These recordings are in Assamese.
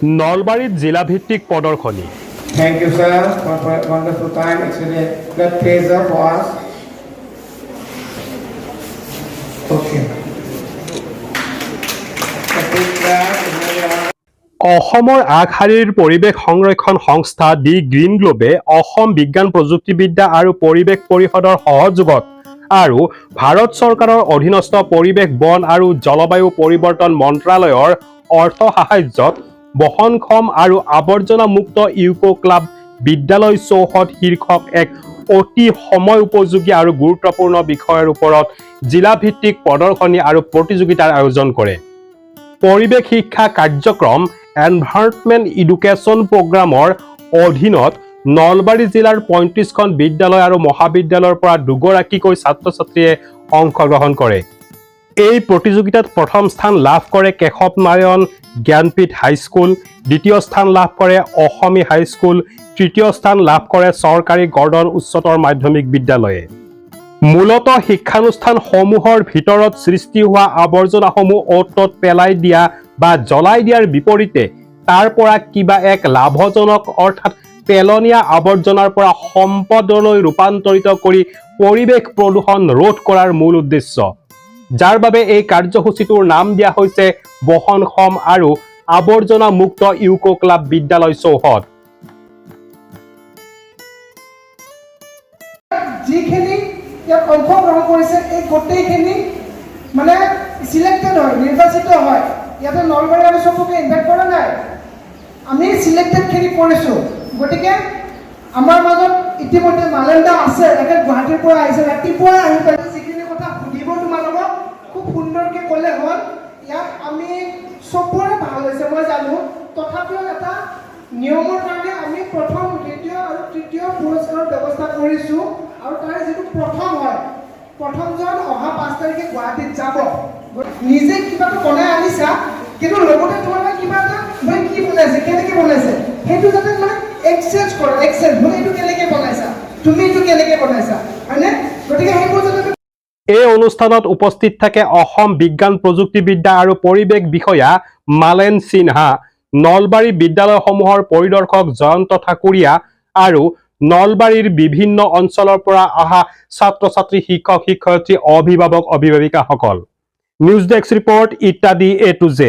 নলবাৰীত জিলাভিত্তিক প্ৰদৰ্শনী। Thank you, sir, for a wonderful time. It's really a great pleasure for us. Okay. অসমৰ আগশাৰীৰ পৰিৱেশ সংৰক্ষণ সংস্থা দি গ্ৰীণ গ্লোবে অসম বিজ্ঞান প্ৰযুক্তিবিদ্যা আৰু পৰিৱেশ পৰিষদৰ সহযোগত আৰু ভাৰত চৰকাৰৰ অধীনস্থ পৰিৱেশ বন আৰু জলবায়ু পৰিৱৰ্তন মন্ত্ৰালয়ৰ অৰ্থ সাহায্যত বহনক্ষম আৰু আৱৰ্জনামুক্ত ইউকো ক্লাব বিদ্যালয় চৌহদ শীৰ্ষক এক অতি সময় উপযোগী আৰু গুৰুত্বপূৰ্ণ বিষয়ৰ ওপৰত জিলাভিত্তিক প্ৰদৰ্শনী আৰু প্ৰতিযোগিতাৰ আয়োজন কৰে। পৰিৱেশ শিক্ষা কাৰ্যক্ৰম এনভাইৰনমেণ্ট এডুকেশ্যন প্ৰগ্ৰামৰ অধীনত নলবাৰী জিলাৰ ৩৫খন বিদ্যালয় আৰু মহাবিদ্যালয়ৰ পৰা দুগৰাকীকৈ ছাত্ৰ ছাত্ৰীয়ে অংশগ্ৰহণ কৰে। এই প্ৰতিযোগিতাত প্ৰথম স্থান লাভ কৰে কেশৱ নাৰায়ণ জ্ঞানপীঠ হাইস্কুল, দ্বিতীয় স্থান লাভ কৰে অসমী হাইস্কুল, তৃতীয় স্থান লাভ কৰে চৰকাৰী গৰ্ডন উচ্চতৰ মাধ্যমিক বিদ্যালয়ে। মূলতঃ শিক্ষানুষ্ঠানসমূহৰ ভিতৰত সৃষ্টি হোৱা আৱৰ্জনাসমূহ অ'ত ত'ত পেলাই দিয়া বা জ্বলাই দিয়াৰ বিপৰীতে তাৰ পৰা কিবা এক লাভজনক অৰ্থাৎ পেলনীয়া আৱৰ্জনাৰ পৰা সম্পদলৈ ৰূপান্তৰিত কৰি পৰিৱেশ প্ৰদূষণ ৰোধ কৰাৰ মূল উদ্দেশ্য, যাৰ বাবে এই কাৰ্যসূচীটোৰ নাম দিয়া হৈছে বহনক্ষম আৰু আৱৰ্জনামুক্ত ইউকো ক্লাব বিদ্যালয় চৌহদ। যিখিনি ইয়াত অংশগ্ৰহণ কৰিছে এই গোটেইখিনি মানে সিলেক্টেড হয়, নিৰ্বাচিত হয়। ইয়াতে নলবাৰী আমি চবকে ইনভাইট কৰা নাই, আমি সিলেক্টেডখিনি কৰিছোঁ। গতিকে আমাৰ মাজত ইতিমধ্যে মালেন্দা আছে, একে গুৱাহাটীৰ পৰা আহিছে, ৰাতিপুৱাই আহি পেলাই যিখিনি কথা সুধিব তোমালোকক খুব সুন্দৰকৈ ক'লে হ'ল। ইয়াত আমি চবৰে ভাল হৈছে মই জানো, তথাপিও এটা নিয়মৰ কাৰণে আমি প্ৰথম দ্বিতীয় আৰু তৃতীয় পুৰস্কাৰৰ ব্যৱস্থা কৰিছোঁ। আৰু তাৰে যিটো প্ৰথম হয়, প্ৰথমজন অহা 5 তাৰিখে গুৱাহাটীত যাব। নিজে কিবাটো বনাই আনিছা, কিন্তু লগতে তোমালোকে কিবা এটা মই কি বনাইছে কেনেকৈ বনাইছে সেইটো যাতে মানে এক্সচেঞ্জ কৰা, এক্সচেঞ্জ মানে এইটো কেনেকৈ বনাইছা, তুমি এইটো কেনেকৈ বনাইছা, হয়নে? গতিকে সেইবোৰ যাতে এই অনুষ্ঠানত উপস্থিত থাকে অসম বিজ্ঞান প্ৰযুক্তিবিদ্যা আৰু পৰিৱেশ বিষয়া মালেন সিনহা, নলবাৰী বিদ্যালয়সমূহৰ পৰিদৰ্শক জয়ন্ত ঠাকুৰীয়া আৰু নলবাৰীৰ বিভিন্ন অঞ্চলৰ পৰা অহা ছাত্ৰ ছাত্ৰী, শিক্ষক শিক্ষয়িত্ৰী, অভিভাৱক অভিভাৱিকাসকল। নিউজ ডেস্ক ৰিপৰ্ট, ইত্যাদি A to Z।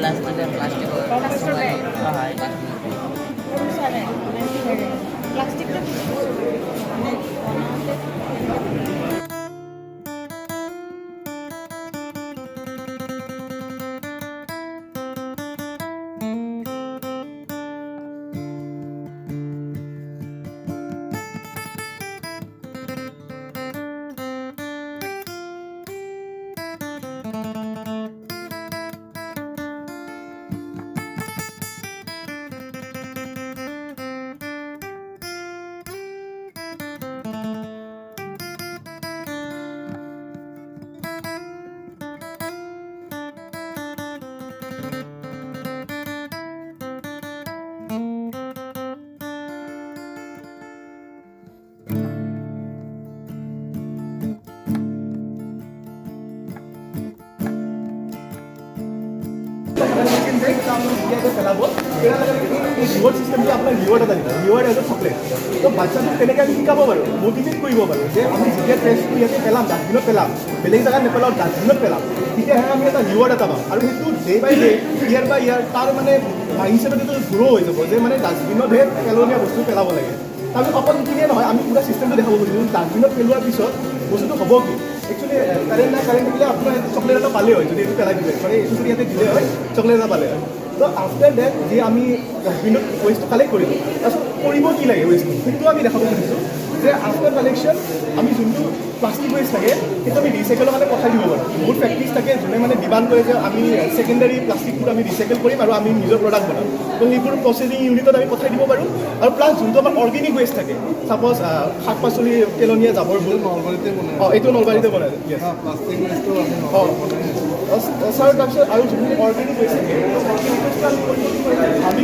প্লাষ্টিকৰ হয় প্লাষ্টিকটা ৰিওয়াৰ্ড সিস্টেমটো আপোনাৰ ৰিৱাৰ্ড এটা দিব ৰিৱাৰ্ড এজ এ চকলেট তো বাচ্চাটোক তেনেকৈ আমি শিকাব পাৰোঁ মটিভেট কৰিব পাৰোঁ যে আমি যেতিয়া ট্ৰেছটো ইয়াতে পেলাম ডাষ্টবিনত পেলাম বেলেগ জেগাত নেপেলাওঁ ডাষ্টবিনত পেলাম তেতিয়াহে আমি এটা ৰিৱাৰ্ড এটা পাম আৰু সেইটো ডে বাই ডে ইয়াৰ বাই ইয়াৰ তাৰ মানে মাইণ্ডছেটত এইটো গ্ৰ' হৈ যাব যে মানে ডাষ্টবিনতহে পেলনীয়া বস্তু পেলাব লাগে তাৰপিছত অকল সেইখিনিয়ে নহয় আমি পুৰা চিষ্টেমটো দেখাব খুজিছোঁ ডাষ্টবিনত পেলোৱাৰ পিছত বস্তুটো হ'ব কি একচুৱেলি কাৰেণ্ট থাকিলে আপোনাৰ চকলেট এটা পালেই হয় যদি এইটো পেলাই দিলে মানে এইটো যদি ইয়াতে দিলে হয় চকলেট এটা পালে হয় তো আফটাৰ ডেট যে আমি ডাষ্টবিনত ৱেষ্টটো কালেক্ট কৰিলোঁ তাৰপিছত কৰিব কি লাগে ৱেষ্টটো সেইটো আমি দেখাব খুজিছোঁ যে আফটাৰ কালেকশ্যন আমি যোনটো প্লাষ্টিক ৱেষ্ট থাকে সেইটো আমি ৰিচাইকেলৰ কাৰণে পঠাই দিব পাৰোঁ বহুত ফেক্টৰিজ থাকে যোনে মানে ডিমাণ্ড কৰে যে আমি ছেকেণ্ডাৰী প্লাষ্টিকবোৰ আমি ৰিচাইকেল কৰিম আৰু আমি নিজৰ প্ৰডাক্ট বনাম তো সেইবোৰ প্ৰচেছিং ইউনিটত আমি পঠাই দিব পাৰোঁ আৰু প্লাছ যোনটো আমাৰ অৰ্গেনিক ৱেষ্ট থাকে ছাপ'জ শাক পাচলি পেলনীয়া জাবৰবোৰ নলবাৰীতে বনায় এইটো নলবাৰীতে বনায় প্লাষ্টিক ৱেষ্টটো ছাৰ তাৰপিছত আৰু যোনটো অৰ্গেনিক ৱেষ্ট থাকে আমি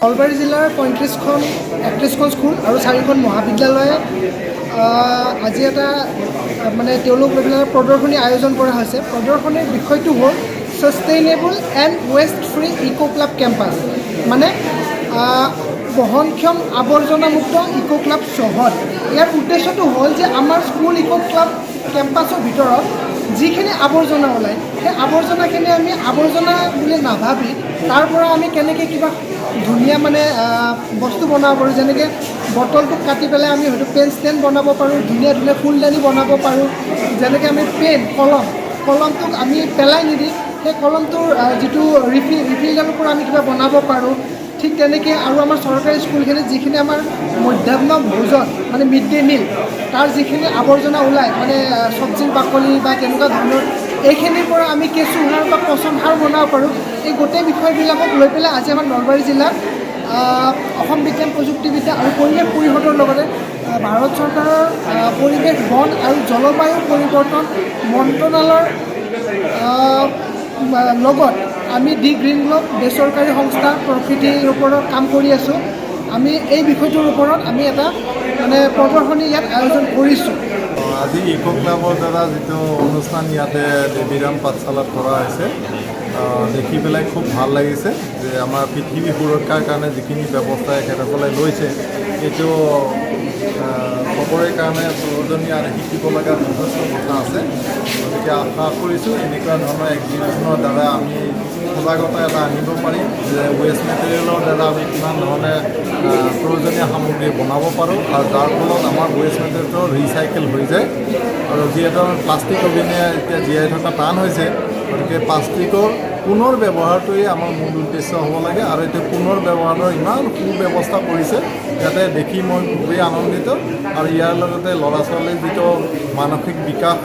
নলবাৰী জিলাৰ 31খন স্কুল আৰু 4খন মহাবিদ্যালয়ে আজি এটা মানে তেওঁলোক লৈ পেলাই প্ৰদৰ্শনী আয়োজন কৰা হৈছে প্ৰদৰ্শনীৰ বিষয়টো হ'ল sustainable and waste free eco' club campus মানে বহনক্ষম আৱৰ্জনামুক্ত ইক' ক্লাব চহৰ ইয়াৰ উদ্দেশ্যটো হ'ল যে আমাৰ স্কুল ইক' ক্লাব কেম্পাছৰ ভিতৰত যিখিনি আৱৰ্জনা ওলায় সেই আৱৰ্জনাখিনি আমি আৱৰ্জনা বুলি নাভাবি তাৰ পৰা আমি কেনেকৈ কিবা ধুনীয়া মানে বস্তু বনাব পাৰোঁ যেনেকৈ বটলটোক কাটি পেলাই আমি হয়তো পেন ষ্টেণ্ড বনাব পাৰোঁ ধুনীয়া ধুনীয়া ফুলদানি বনাব পাৰোঁ যেনেকৈ আমি পেন কলমটোক আমি পেলাই নিদি সেই কলমটোৰ যিটো ৰিফিলডালৰ পৰা আমি কিবা বনাব পাৰোঁ ঠিক তেনেকৈ আৰু আমাৰ চৰকাৰী স্কুলখিনিত যিখিনি আমাৰ মধ্যাহ্ন ভোজন মানে মিড ডে মিল তাৰ যিখিনি আৱৰ্জনা ওলায় মানে চব্জিৰ বাকলি বা তেনেকুৱা ধৰণৰ এইখিনিৰ পৰা আমি কেঁচু সাৰ বা পচন সাৰ বনাব পাৰোঁ এই গোটেই বিষয়বিলাকক লৈ পেলাই আজি আমাৰ নলবাৰী জিলাত অসম বিজ্ঞান প্ৰযুক্তিবিদ্যা আৰু পৰিৱেশ পৰিষদৰ লগতে ভাৰত চৰকাৰৰ পৰিৱেশ বন আৰু জলবায়ু পৰিৱৰ্তন মন্ত্ৰণালয়ৰ লগত আমি দি গ্ৰীণ গ্লোব বেচৰকাৰী সংস্থা প্ৰকৃতিৰ ওপৰত কাম কৰি আছোঁ আমি এই বিষয়টোৰ ওপৰত আমি এটা মানে প্ৰদৰ্শনী ইয়াত আয়োজন কৰিছোঁ আজি ইক' ক্লাবৰ দ্বাৰা যিটো অনুষ্ঠান ইয়াতে দেৱীৰাম পাঠশালাত কৰা হৈছে দেখি পেলাই খুব ভাল লাগিছে যে আমাৰ পৃথিৱী সুৰক্ষাৰ কাৰণে যিখিনি ব্যৱস্থা এখেতসকলে লৈছে এইটো খবৰে কাৰণে প্ৰয়োজনীয় আৰু শিকিব লগা যথেষ্ট কথা আছে গতিকে আশা কৰিছোঁ এনেকুৱা ধৰণৰ এক্সিবিশ্যনৰ দ্বাৰা আমি সজাগতা এটা আনিব পাৰিম যে ৱেষ্ট মেটেৰিয়েলৰ দ্বাৰা আমি কিমান ধৰণে প্ৰয়োজনীয় সামগ্ৰী বনাব পাৰোঁ আৰু যাৰ ফলত আমাৰ ৱেষ্ট মেটেৰিয়েলটো ৰিচাইকেল হৈ যায় আৰু যিহেতু আমাৰ প্লাষ্টিক অবিহনে এতিয়া জীয়াই থকা টান হৈছে গতিকে প্লাষ্টিকৰ পুনৰ ব্যৱহাৰটোৱেই আমাৰ মূল উদ্দেশ্য হ'ব লাগে আৰু এতিয়া পুনৰ ব্যৱহাৰৰ ইমান সুব্যৱস্থা কৰিছে যাতে দেখি মই খুবেই আনন্দিত আৰু ইয়াৰ লগতে ল'ৰা ছোৱালীৰ যিটো মানসিক বিকাশ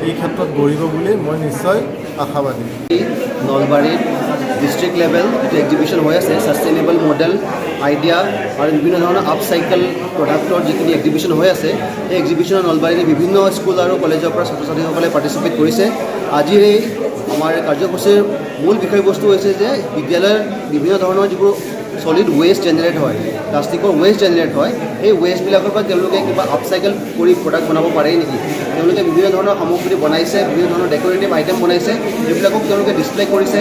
এই ক্ষেত্ৰত গঢ়িব বুলি মই নিশ্চয় আশাবাদী নলবাৰীত ডিষ্ট্ৰিক্ট লেভেল যিটো এক্সিবিশ্যন হৈ আছে ছাষ্টেইনেবল মডেল আইডিয়া আৰু বিভিন্ন ধৰণৰ আপচাইকেল প্ৰডাক্টৰ যিখিনি এক্সিবিশ্যন হৈ আছে এই এক্সিবিশ্যনত নলবাৰীৰ বিভিন্ন স্কুল আৰু কলেজৰ পৰা ছাত্ৰ ছাত্ৰীসকলে পাৰ্টিচিপেট কৰিছে আজিৰ এই আমাৰ কাৰ্যসূচীৰ মূল বিষয়বস্তু হৈছে যে বিদ্যালয়ৰ বিভিন্ন ধৰণৰ যিবোৰ ছলিড ৱেষ্ট জেনেৰেট হয় প্লাষ্টিকৰ ৱেষ্ট জেনেৰেট হয় সেই ৱেষ্টবিলাকৰ পৰা তেওঁলোকে কিবা আপচাইকেল কৰি প্ৰডাক্ট বনাব পাৰে নেকি তেওঁলোকে বিভিন্ন ধৰণৰ সামগ্ৰী বনাইছে বিভিন্ন ধৰণৰ ডেকৰেটিভ আইটেম বনাইছে এইবিলাকক তেওঁলোকে ডিছপ্লে কৰিছে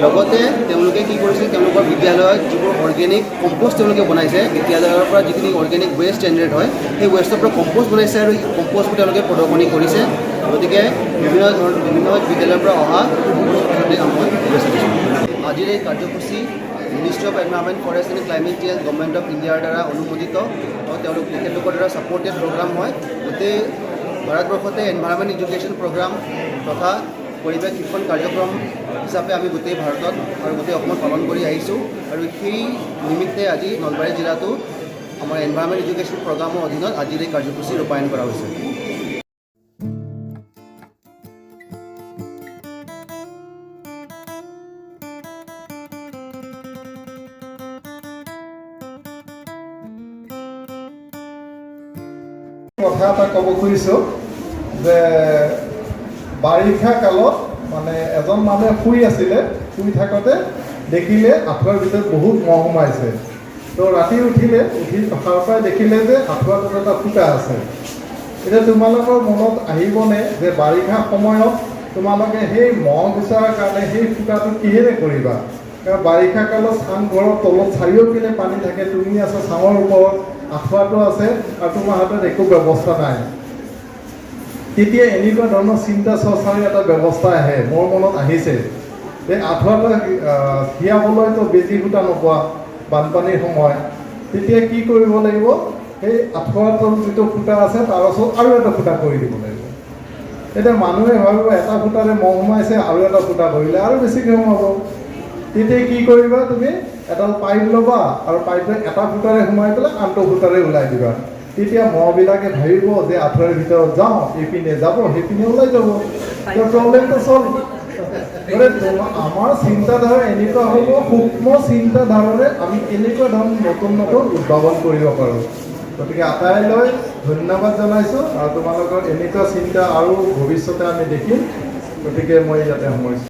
লগতে তেওঁলোকে কি কৰিছে তেওঁলোকৰ বিদ্যালয়ত যিবোৰ অৰ্গেনিক কম্প'ষ্ট তেওঁলোকে বনাইছে বিদ্যালয়ৰ পৰা যিখিনি অৰ্গেনিক ৱেষ্ট জেনেৰেট হয় সেই ৱেষ্টৰ পৰা কম্প'ষ্ট বনাইছে আৰু এই কম্প'ষ্টবোৰ তেওঁলোকে প্ৰদৰ্শনী কৰিছে গতিকে বিভিন্ন বিদ্যালয়ৰ পৰা অহা মই আজিৰ এই কাৰ্যসূচী ministry of environment forest and climate change government of ইণ্ডিয়াৰ দ্বাৰা অনুমোদিত আৰু তেখেতলোকৰ দ্বাৰা ছাপৰ্টেড প্ৰগ্ৰাম হয় গোটেই ভাৰতবৰ্ষতে এনভাইৰনমেণ্ট এডুকেশ্যন প্ৰগ্ৰাম তথা পৰিৱেশ শিক্ষণ কাৰ্যক্ৰম হিচাপে আমি গোটেই ভাৰতত আৰু গোটেই অসমত পালন কৰি আহিছোঁ আৰু সেই নিমিত্তে আজি নলবাৰী জিলাতো আমাৰ এনভাইৰনমেণ্ট এডুকেশ্যন প্ৰগ্ৰামৰ অধীনত আজিৰ এই কাৰ্যসূচী ৰূপায়ণ কৰা হৈছে কথা এটা ক'ব খুজিছোঁ যে বাৰিষা কালত মানে এজন মানুহে শুই আছিলে শুই থাকোঁতে দেখিলে আঁঠুৱাৰ ভিতৰত বহুত মহ সোমাইছে তো ৰাতি উঠি সাৰ পাই দেখিলে যে আঁঠুৱাটোত এটা ফুটা আছে এতিয়া তোমালোকৰ মনত আহিবনে যে বাৰিষা সময়ত তোমালোকে সেই মহ গুচাৰ কাৰণে সেই ফুটাটো কিহেৰে কৰিবা কাৰণ বাৰিষা কালত চাংঘৰৰ তলত চাৰিওপিনে পানী থাকে তুমি আছা চাঙৰ ওপৰত আঁঠুৱাটো আছে আৰু তোমাৰ হাতত একো ব্যৱস্থা নাই তেতিয়া এনেকুৱা ধৰণৰ চিন্তা চৰ্চাৰ এটা ব্যৱস্থা আহে মোৰ মনত আহিছে যে আঁঠুৱাটো থিয়াবলৈতো বেজী সূতা নোপোৱা বানপানীৰ সময় তেতিয়া কি কৰিব লাগিব সেই আঁঠুৱাটোৰ যিটো ফুটা আছে তাৰ ওচৰত আৰু এটা ফুটা কৰি দিব লাগিব এতিয়া মানুহে ভাবিব এটা ফুটাৰে মহ সোমাইছে আৰু এটা ফুটা কৰিলে আৰু বেছিকৈ সোমাব তেতিয়া কি কৰিবা তুমি এডাল পাইপ ল'বা আৰু পাইপে এটা ফুটাৰে সোমাই পেলাই আনটো ফুটাৰে ওলাই দিবা তেতিয়া মহবিলাকে ভাবিব যে আঁঠুৱাৰ ভিতৰত যাওঁ এইপিনে যাব সেইপিনে ওলাই যাব প্ৰব্লেমটো চল্ভ আমাৰ চিন্তাধাৰা এনেকুৱা হ'ব সূক্ষ্ম চিন্তাধাৰাৰে আমি এনেকুৱা ধৰণৰ নতুন উদ্ভাৱন কৰিব পাৰোঁ গতিকে আটাইলৈ ধন্যবাদ জনাইছোঁ আৰু তোমালোকৰ এনেকুৱা চিন্তা আৰু ভৱিষ্যতে আমি দেখিম গতিকে মই ইয়াতে সামৰিছোঁ